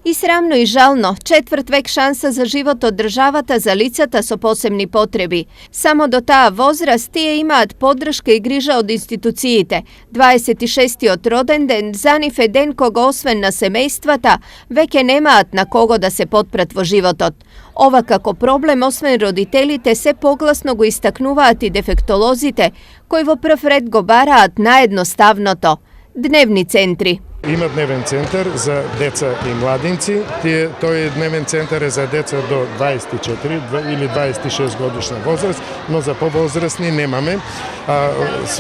И срамно и жално, четврт век шанса за живот од државата за лицата со посебни потреби. Само до таа возраст тие имаат поддршка и грижа од институциите. 26-тиот роден ден за нив е ден кога освен на семејствата, веќе немаат на кого да се потпрат во животот. Ова како проблем, освен родителите, се погласно го истакнуваат и дефектолозите, кои во прв ред го бараат наедноставното – дневни центри. Има дневен центар за деца и младинци. Тој дневен центар е за деца до 24 или 26 годишна возраст, но за повозрастни немаме.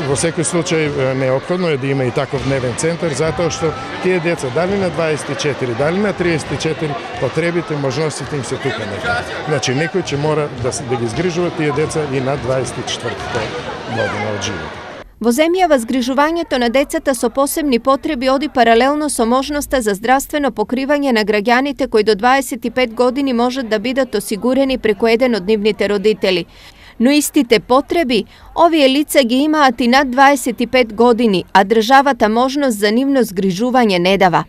Во секој случај неопходно е да има и таков дневен центар, затоа што тие деца дали на 24, дали на 34, потребите, можностите им се тука некаде. Значи некој ќе мора да ги згрижува тие деца и на 24-та година од живот. Во земјава згрижувањето на децата со посебни потреби оди паралелно со можноста за здравствено покривање на граѓаните кои до 25 години можат да бидат осигурени преку еден од нивните родители. Но истите потреби, овие лица ги имаат и над 25 години, а државата можност за нивно згрижување не дава.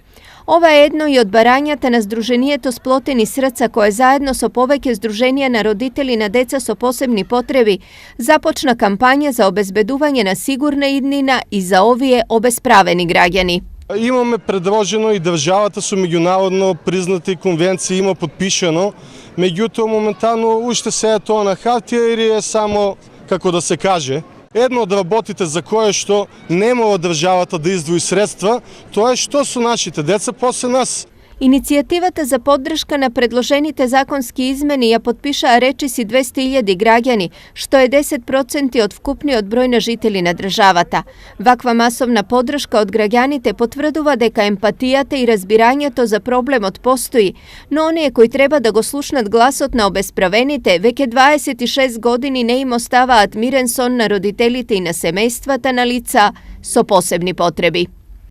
Ова е едно и од барањата на Сдруженијето Сплотени срца, кое заедно со повеќе здруженија на родители на деца со посебни потреби започна кампања за обезбедување на сигурна иднина и за овие обесправени граѓани. Имаме предложено и државата со меѓународно признати конвенции има подпишано, меѓутоа моментално уште се е тоа на хартија или е само, како да се каже, едно од работите за кое што не мора државата да издвои средства, тоа е што со нашите деца после нас. Иницијативата за поддршка на предложените законски измени ја потпишаа речиси 200.000 граѓани, што е 10% од вкупниот број на жители на државата. Ваква масовна поддршка од граѓаните потврдува дека емпатијата и разбирањето за проблемот постои, но оние кои треба да го слушнат гласот на обесправените, веќе 26 години не им оставаат мирен сон на родителите и на семејствата на лица со посебни потреби.